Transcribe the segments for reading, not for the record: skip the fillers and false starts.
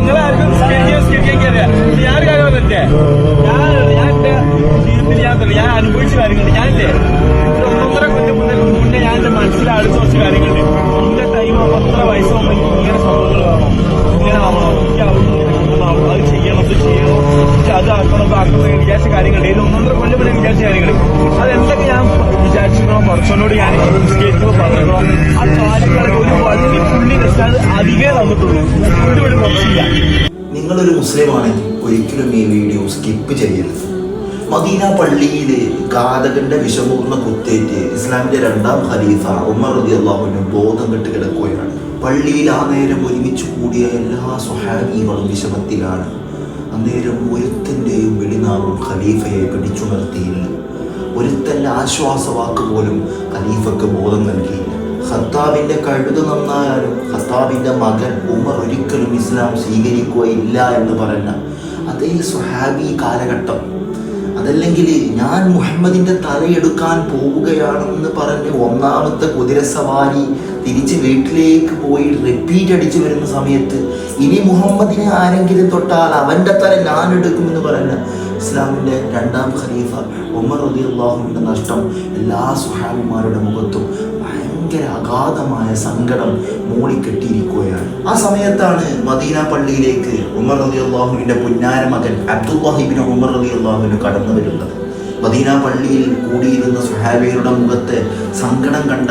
നിങ്ങളാർക്കും ഞാൻ കാര്യം പറ്റേ ഞാൻ എന്റെ ജീവിതത്തിൽ ഞാൻ അനുഭവിച്ച കാര്യങ്ങളുണ്ട്. ഞാനില്ലേ 1.5 കൊല്ലം മുന്നേ ഞാൻ എന്റെ മനസ്സിൽ അടിച്ച കുറച്ച് കാര്യങ്ങളുണ്ട്. എന്റെ ടൈം 10 വയസ്സാകുമ്പോൾ എനിക്ക് ഇങ്ങനെ സംഭവങ്ങൾ വേണം, ഇങ്ങനെ ആവണം, എനിക്ക് അത് ചെയ്യണം, അത് ചെയ്യണം, അത് ആക്കണം വിചാരിച്ച കാര്യങ്ങളുണ്ട്. ഇത് 1.5 കൊല്ലം മുന്നേ വിചാരിച്ച കാര്യങ്ങൾ അതെന്തൊക്കെ ഞാൻ വിചാരിച്ചിരിക്കണോ പറച്ചോനോട് ഞാൻ സ്റ്റേജിൽ പറഞ്ഞോ ആ കാര്യങ്ങളൊക്കെ ഒരു വലിയ പുള്ളി വെച്ചാൽ അധികേ തന്നിട്ടുള്ളൂ. ഇതുവഴി കുറച്ചില്ല. നിങ്ങളൊരു മുസ്ലിമാണെങ്കിൽ ഒരിക്കലും ഈ വീഡിയോ സ്കിപ്പ് ചെയ്യരുത്. മദീന പള്ളിയിൽ ഘാതകന്റെ വിഷമൂർന്ന കുത്തേറ്റ് ഇസ്ലാമിന്റെ 2ാം ഖലീഫ ഉമർ റളിയല്ലാഹു അൻഹു ബോധം കെട്ട് കിടക്കുകയാണ്. പള്ളിയിൽ ആ നേരം ഒരുമിച്ച് കൂടിയ എല്ലാ സ്വഹാബികളും വിഷമത്തിലാണ്. അന്നേരം ഒരുത്തൻ്റെയും വെളിനാവും ഖലീഫയെ പിടിച്ചുണർത്തിയില്ല. ഒരുത്തൻ്റെ ആശ്വാസവാക്ക് പോലും ഖലീഫക്ക് ബോധം നൽകിയില്ല. ഖത്താബിന്റെ കഴുത് നന്നായാലും ഖത്താബിന്റെ മകൻ ഉമർ ഒരിക്കലും ഇസ്ലാം സ്വീകരിക്കുകയില്ല എന്ന് പറഞ്ഞ അതേ സ്വഹാബി കാലഘട്ടം, അതല്ലെങ്കിൽ ഞാൻ മുഹമ്മദിന്റെ തലയെടുക്കാൻ പോവുകയാണെന്ന് പറഞ്ഞ് 1ാമത്തെ കുതിരസവാരി തിരിച്ച് വീട്ടിലേക്ക് പോയി റിപ്പീറ്റ് അടിച്ചു വരുന്ന സമയത്ത് ഇനി മുഹമ്മദിനെ ആരെങ്കിലും തൊട്ടാൽ അവൻ്റെ തല ഞാൻ എടുക്കുമെന്ന് പറഞ്ഞ ഇസ്ലാമിൻ്റെ 2ാം ഖലീഫ ഉമർ റളിയല്ലാഹു അൻഹുവിൻ്റെ നഷ്ടം എല്ലാ സ്വഹാബിമാരുടെ മുഖത്തും ഭയങ്കര അഗാധമായ സങ്കടം മൂളിക്കെട്ടിയിരിക്കുകയാണ്. ആ സമയത്താണ് മദീന പള്ളിയിലേക്ക് ഉമർ റളിയല്ലാഹു അൻഹുവിൻ്റെ പുന്നാര മകൻ അബ്ദുല്ലാഹി ഇബ്നു ഉമർ റളിയല്ലാഹു അൻഹു കടന്നു വരുന്നത്. മദീന പള്ളിയിൽ കൂടിയിരുന്ന സ്വഹാബികളുടെ മുഖത്തെ സങ്കടം കണ്ട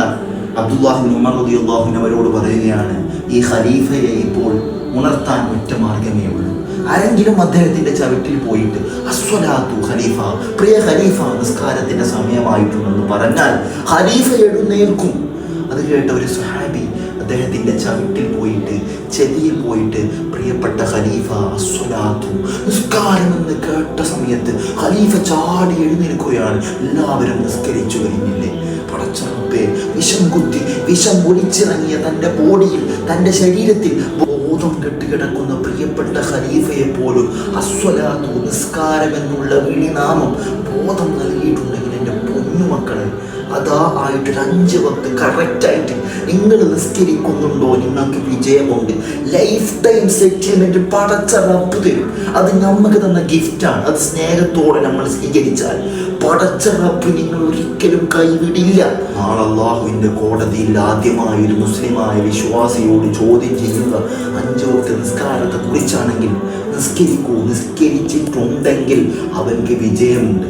അബ്ദുല്ലാഹി ഇബ്നു ഉമർ റളിയല്ലാഹു അൻഹു അവരോട് പറയുകയാണ്, ഈ ഖലീഫയെ ഇപ്പോൾ ഉണർത്താൻ ഒറ്റ മാർഗമേ ഉള്ളൂ. ആരെങ്കിലും അദ്ദേഹത്തിന്റെ ചവിട്ടിൽ പോയിട്ട് അസ്വലാത്തു ഖലീഫ, പ്രിയ ഖലീഫ നിസ്കാരത്തിന്റെ സമയമായിട്ടുണ്ടെന്ന് പറഞ്ഞാൽ ഖലീഫ എഴുന്നേൽക്കും. അത് കേട്ട ഒരു സ്വഹാബി അദ്ദേഹത്തിന്റെ ചവിട്ടിൽ പോയിട്ട് ചെവിയിൽ പോയിട്ട് പ്രിയപ്പെട്ട ഖലീഫ അസ്വലാത്തു നിസ്കാരം എന്ന് കേട്ട സമയത്ത് ഖലീഫ ചാടി എഴുന്നേൽക്കുകയാണ്. എല്ലാവരും നിസ്കരിച്ചു കഴിഞ്ഞില്ലേ? പടച്ചറപ്പേ, വിഷം കുത്തി വിഷം ഒലിച്ചിറങ്ങിയ തൻ്റെ ബോഡിയിൽ, തൻ്റെ ശരീരത്തിൽ ബോധം കെട്ടുകിടക്കുന്ന പ്രിയപ്പെട്ട ഖലീഫയെ പോലും അസ്വലാത്തു നിസ്കാരം എന്നുള്ള വിളിനാമം ബോധം നൽകിയിട്ടുണ്ടെങ്കിൽ എൻ്റെ പൊന്നുമക്കളെ, അതാ ആയിട്ട് 5 വക്ത് കറക്റ്റായിട്ട് നിങ്ങൾ നിസ്കരിക്കുന്നുണ്ടോ നിങ്ങൾക്ക് വിജയമുണ്ട്. ലൈഫ് ടൈം സെറ്റിൽമെന്റ് പടച്ച റബ്ബ് തരും. അത് നമുക്ക് തന്ന ഗിഫ്റ്റാണ്. അത് സ്നേഹത്തോടെ നമ്മൾ സ്വീകരിച്ചാൽ പടച്ച റബ്ബ് നിങ്ങൾ ഒരിക്കലും കൈവിടില്ല. നാളെ അല്ലാഹുവിൻ്റെ കോടതിയിൽ ആദ്യമായി ഒരു മുസ്ലിമായ വിശ്വാസിയോട് ചോദ്യം ചെയ്യുക 5 വക്ത് നിസ്കാരത്തെ കുറിച്ചാണെങ്കിൽ നിസ്കരിക്കൂ. നിസ്കരിച്ചിട്ടുണ്ടെങ്കിൽ അവൻക്ക് വിജയമുണ്ട്.